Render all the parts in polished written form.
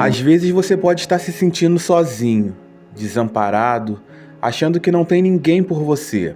Às vezes você pode estar se sentindo sozinho, desamparado, achando que não tem ninguém por você.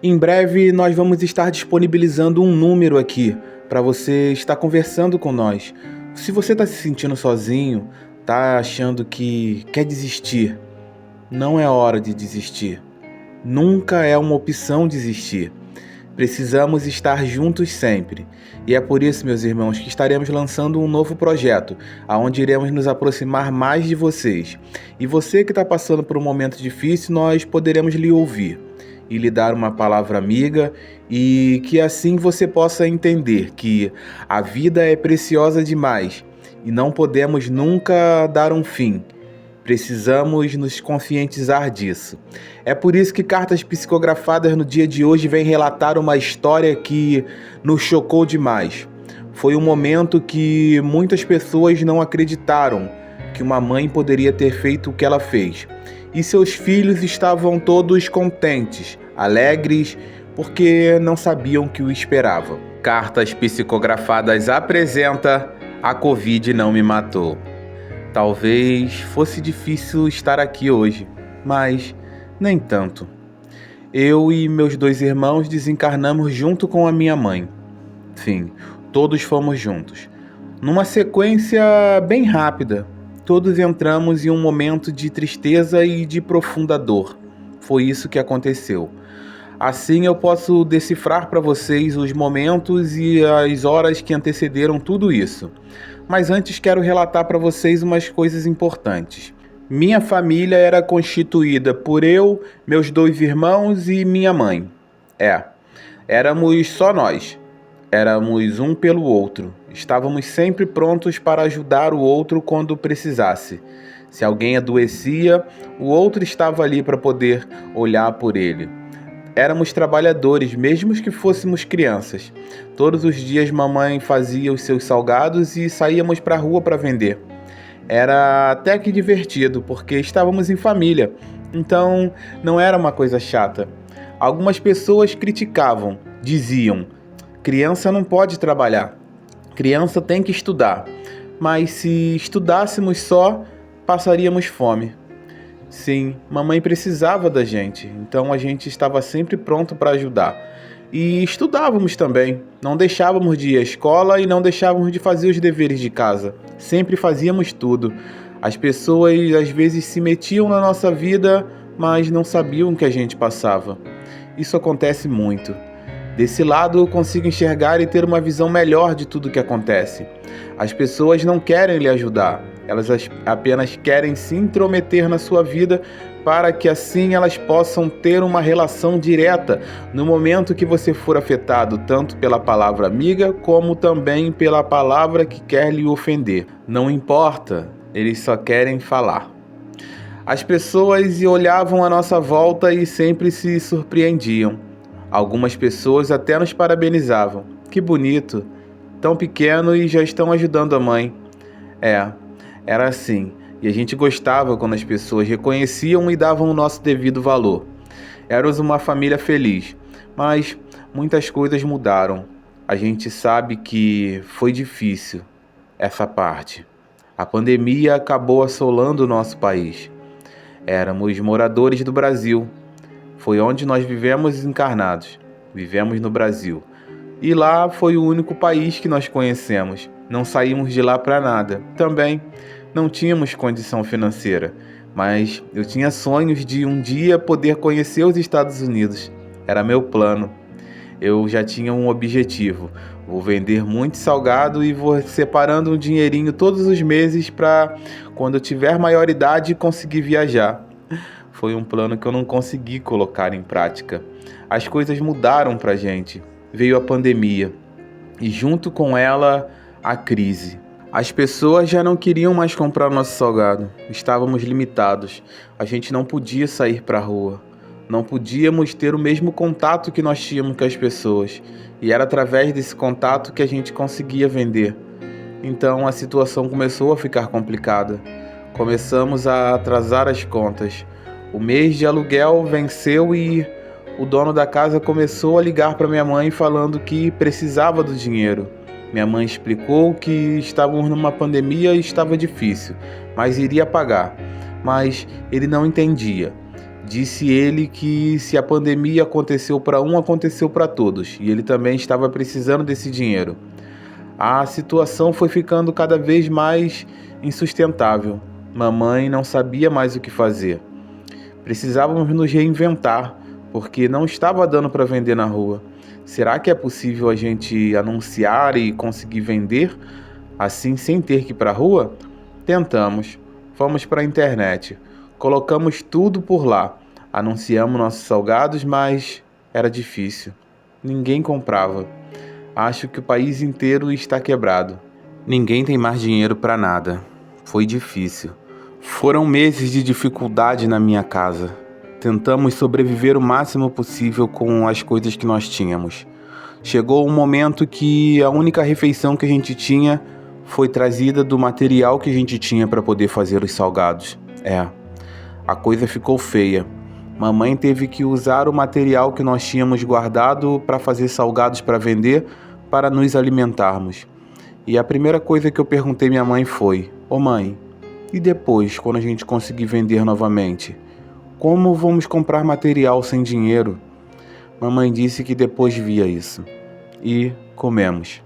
Em breve nós vamos estar disponibilizando um número aqui para você estar conversando com nós. Se você está se sentindo sozinho, está achando que quer desistir, não é hora de desistir. Nunca é uma opção desistir. Precisamos estar juntos sempre. E é por isso, meus irmãos, que estaremos lançando um novo projeto, onde iremos nos aproximar mais de vocês. E você que está passando por um momento difícil, nós poderemos lhe ouvir e lhe dar uma palavra amiga, e que assim você possa entender que a vida é preciosa demais e não podemos nunca dar um fim. Precisamos nos conscientizar disso. É por isso que Cartas Psicografadas no dia de hoje vem relatar uma história que nos chocou demais. Foi um momento que muitas pessoas não acreditaram que uma mãe poderia ter feito o que ela fez. E seus filhos estavam todos contentes, alegres, porque não sabiam que o esperava. Cartas Psicografadas apresenta A Covid Não Me Matou. Talvez fosse difícil estar aqui hoje, mas nem tanto. Eu e meus 2 irmãos desencarnamos junto com a minha mãe. Sim, todos fomos juntos. Numa sequência bem rápida, todos entramos em um momento de tristeza e de profunda dor. Foi isso que aconteceu. Assim eu posso decifrar para vocês os momentos e as horas que antecederam tudo isso. Mas antes quero relatar para vocês umas coisas importantes. Minha família era constituída por eu, meus 2 irmãos e minha mãe. Éramos só nós. Éramos um pelo outro. Estávamos sempre prontos para ajudar o outro quando precisasse. Se alguém adoecia, o outro estava ali para poder olhar por ele. Éramos trabalhadores, mesmo que fôssemos crianças. Todos os dias mamãe fazia os seus salgados e saíamos para a rua para vender. Era até que divertido, porque estávamos em família, então não era uma coisa chata. Algumas pessoas criticavam, diziam: criança não pode trabalhar, criança tem que estudar. Mas se estudássemos só, passaríamos fome. Sim, mamãe precisava da gente, então a gente estava sempre pronto para ajudar. E estudávamos também, não deixávamos de ir à escola e não deixávamos de fazer os deveres de casa. Sempre fazíamos tudo. As pessoas às vezes se metiam na nossa vida, mas não sabiam o que a gente passava. Isso acontece muito. Desse lado eu consigo enxergar e ter uma visão melhor de tudo o que acontece. As pessoas não querem lhe ajudar. Elas apenas querem se intrometer na sua vida para que assim elas possam ter uma relação direta no momento que você for afetado, tanto pela palavra amiga como também pela palavra que quer lhe ofender. Não importa, eles só querem falar. As pessoas olhavam à nossa volta e sempre se surpreendiam. Algumas pessoas até nos parabenizavam. Que bonito, tão pequeno e já estão ajudando a mãe. Era assim, e a gente gostava quando as pessoas reconheciam e davam o nosso devido valor. Éramos uma família feliz, mas muitas coisas mudaram. A gente sabe que foi difícil essa parte. A pandemia acabou assolando o nosso país. Éramos moradores do Brasil. Foi onde nós vivemos encarnados. Vivemos no Brasil. E lá foi o único país que nós conhecemos. Não saímos de lá para nada. Também não tínhamos condição financeira, mas eu tinha sonhos de um dia poder conhecer os Estados Unidos. Era meu plano. Eu já tinha um objetivo. Vou vender muito salgado e vou separando um dinheirinho todos os meses para, quando eu tiver maioridade, conseguir viajar. Foi um plano que eu não consegui colocar em prática. As coisas mudaram pra gente. Veio a pandemia e junto com ela a crise. As pessoas já não queriam mais comprar nosso salgado. Estávamos limitados. A gente não podia sair para a rua. Não podíamos ter o mesmo contato que nós tínhamos com as pessoas. E era através desse contato que a gente conseguia vender. Então a situação começou a ficar complicada. Começamos a atrasar as contas. O mês de aluguel venceu e o dono da casa começou a ligar para minha mãe falando que precisava do dinheiro. Minha mãe explicou que estávamos numa pandemia e estava difícil, mas iria pagar. Mas ele não entendia. Disse ele que se a pandemia aconteceu para um, aconteceu para todos, e ele também estava precisando desse dinheiro. A situação foi ficando cada vez mais insustentável. Mamãe não sabia mais o que fazer. Precisávamos nos reinventar, porque não estava dando para vender na rua. Será que é possível a gente anunciar e conseguir vender assim sem ter que ir para a rua? Tentamos. Fomos para a internet. Colocamos tudo por lá. Anunciamos nossos salgados, mas era difícil. Ninguém comprava. Acho que o país inteiro está quebrado. Ninguém tem mais dinheiro para nada. Foi difícil. Foram meses de dificuldade na minha casa. Tentamos sobreviver o máximo possível com as coisas que nós tínhamos. Chegou um momento que a única refeição que a gente tinha foi trazida do material que a gente tinha para poder fazer os salgados. A coisa ficou feia. Mamãe teve que usar o material que nós tínhamos guardado para fazer salgados para vender, para nos alimentarmos. E a primeira coisa que eu perguntei minha mãe foi: "Ô mãe, e depois, quando a gente conseguir vender novamente? Como vamos comprar material sem dinheiro?" Mamãe disse que depois via isso. E comemos.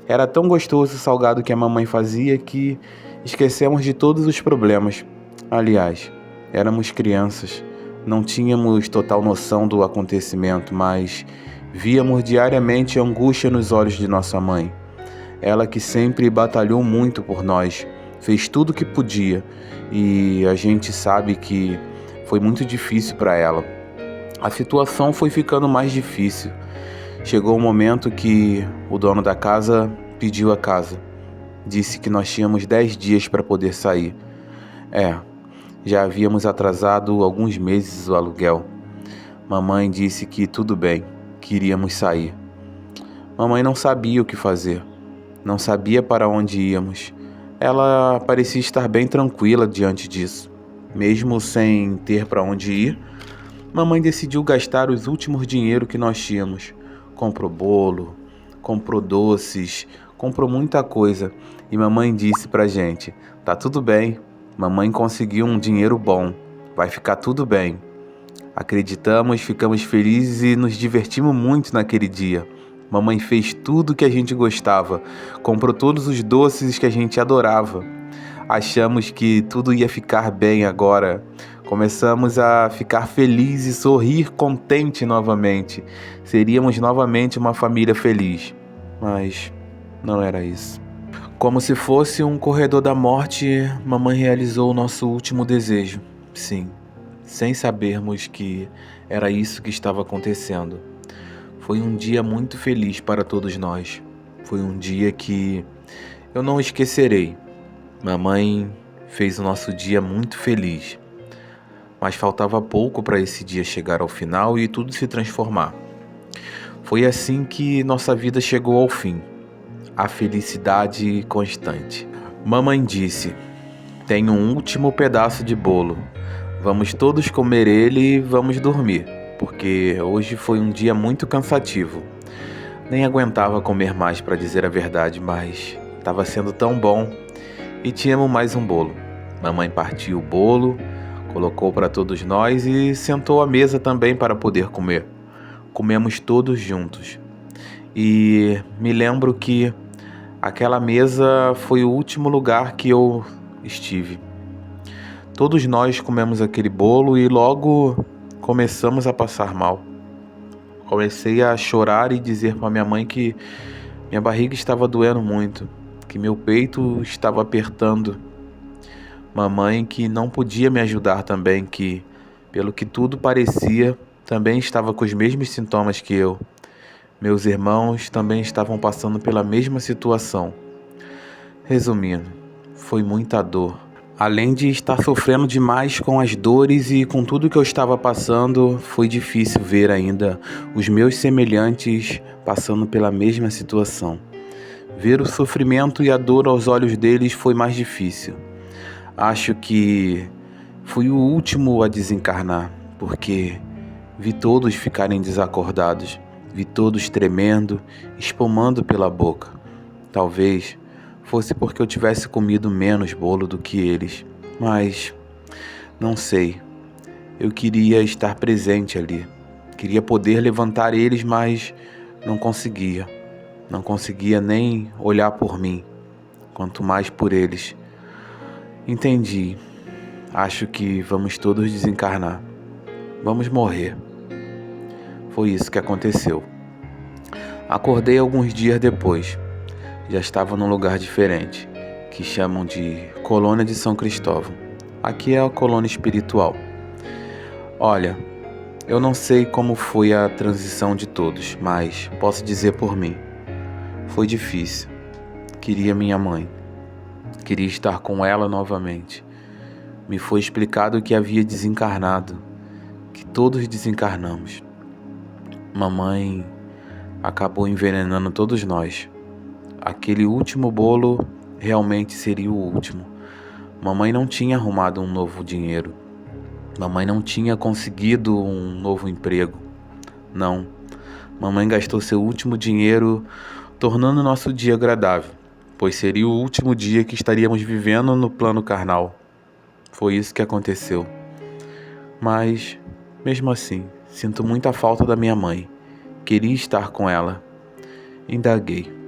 Era tão gostoso o salgado que a mamãe fazia que esquecemos de todos os problemas. Aliás, éramos crianças, não tínhamos total noção do acontecimento, mas víamos diariamente a angústia nos olhos de nossa mãe. Ela que sempre batalhou muito por nós, fez tudo o que podia, e a gente sabe que foi muito difícil para ela. A situação foi ficando mais difícil. Chegou um momento que o dono da casa pediu a casa. Disse que nós tínhamos 10 dias para poder sair. Já havíamos atrasado alguns meses o aluguel. Mamãe disse que tudo bem, que iríamos sair. Mamãe não sabia o que fazer. Não sabia para onde íamos. Ela parecia estar bem tranquila diante disso. Mesmo sem ter para onde ir, mamãe decidiu gastar os últimos dinheiro que nós tínhamos. Comprou bolo, comprou doces, comprou muita coisa. E mamãe disse pra gente: "Tá tudo bem, mamãe conseguiu um dinheiro bom, vai ficar tudo bem." Acreditamos, ficamos felizes e nos divertimos muito naquele dia. Mamãe fez tudo que a gente gostava, comprou todos os doces que a gente adorava. Achamos que tudo ia ficar bem agora. Começamos a ficar felizes, sorrir contente novamente. Seríamos novamente uma família feliz. Mas não era isso. Como se fosse um corredor da morte, mamãe realizou o nosso último desejo. Sim, sem sabermos que era isso que estava acontecendo. Foi um dia muito feliz para todos nós. Foi um dia que eu não esquecerei. Mamãe fez o nosso dia muito feliz. Mas faltava pouco para esse dia chegar ao final e tudo se transformar. Foi assim que nossa vida chegou ao fim. A felicidade constante. Mamãe disse: "Tenho um último pedaço de bolo. Vamos todos comer ele e vamos dormir, porque hoje foi um dia muito cansativo." Nem aguentava comer mais, para dizer a verdade, mas estava sendo tão bom. E tínhamos mais um bolo. Mamãe partiu o bolo, colocou para todos nós e sentou à mesa também para poder comer. Comemos todos juntos. E me lembro que aquela mesa foi o último lugar que eu estive. Todos nós comemos aquele bolo e logo começamos a passar mal. Comecei a chorar e dizer para minha mãe que minha barriga estava doendo muito, que meu peito estava apertando. Mamãe que não podia me ajudar também, que, pelo que tudo parecia, também estava com os mesmos sintomas que eu. Meus irmãos também estavam passando pela mesma situação. Resumindo, foi muita dor. Além de estar sofrendo demais com as dores e com tudo que eu estava passando, foi difícil ver ainda os meus semelhantes passando pela mesma situação. Ver o sofrimento e a dor aos olhos deles foi mais difícil. Acho que fui o último a desencarnar, porque vi todos ficarem desacordados, vi todos tremendo, espumando pela boca. Talvez fosse porque eu tivesse comido menos bolo do que eles, mas não sei. Eu queria estar presente ali. Queria poder levantar eles, mas não conseguia. Não conseguia nem olhar por mim, quanto mais por eles. Entendi. Acho que vamos todos desencarnar. Vamos morrer. Foi isso que aconteceu. Acordei alguns dias depois. Já estava num lugar diferente, que chamam de Colônia de São Cristóvão. Aqui é a colônia espiritual. Olha, eu não sei como foi a transição de todos, mas posso dizer por mim. Foi difícil. Queria minha mãe. Queria estar com ela novamente. Me foi explicado que havia desencarnado, que todos desencarnamos. Mamãe acabou envenenando todos nós. Aquele último bolo realmente seria o último. Mamãe não tinha arrumado um novo dinheiro. Mamãe não tinha conseguido um novo emprego. Não. Mamãe gastou seu último dinheiro tornando nosso dia agradável, pois seria o último dia que estaríamos vivendo no plano carnal. Foi isso que aconteceu. Mas, mesmo assim, sinto muita falta da minha mãe. Queria estar com ela. Indaguei.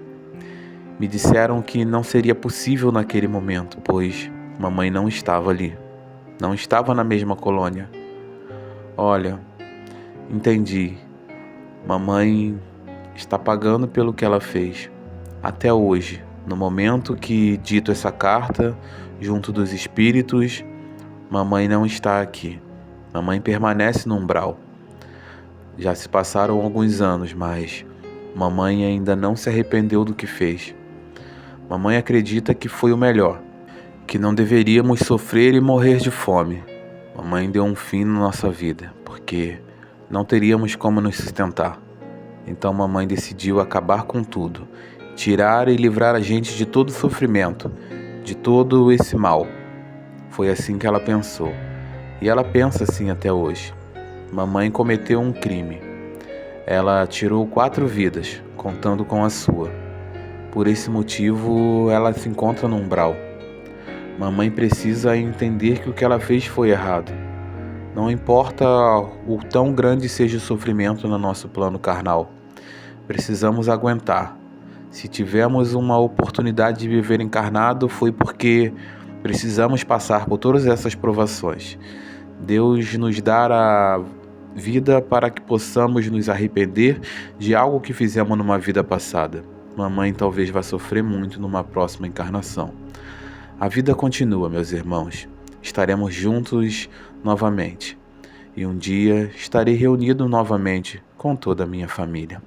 Me disseram que não seria possível naquele momento, pois mamãe não estava ali. Não estava na mesma colônia. Olha, entendi. Mamãe está pagando pelo que ela fez. Até hoje, no momento que dito essa carta, junto dos espíritos, mamãe não está aqui. Mamãe permanece no umbral. Já se passaram alguns anos, mas mamãe ainda não se arrependeu do que fez. Mamãe acredita que foi o melhor, que não deveríamos sofrer e morrer de fome. Mamãe deu um fim na nossa vida, porque não teríamos como nos sustentar. Então mamãe decidiu acabar com tudo, tirar e livrar a gente de todo sofrimento, de todo esse mal. Foi assim que ela pensou, e ela pensa assim até hoje. Mamãe cometeu um crime. Ela tirou 4 vidas, contando com a sua. Por esse motivo, ela se encontra no umbral. Mamãe precisa entender que o que ela fez foi errado. Não importa o tão grande seja o sofrimento no nosso plano carnal. Precisamos aguentar. Se tivemos uma oportunidade de viver encarnado, foi porque precisamos passar por todas essas provações. Deus nos dá a vida para que possamos nos arrepender de algo que fizemos numa vida passada. Mamãe talvez vá sofrer muito numa próxima encarnação. A vida continua, meus irmãos. Estaremos juntos novamente. E um dia estarei reunido novamente com toda a minha família.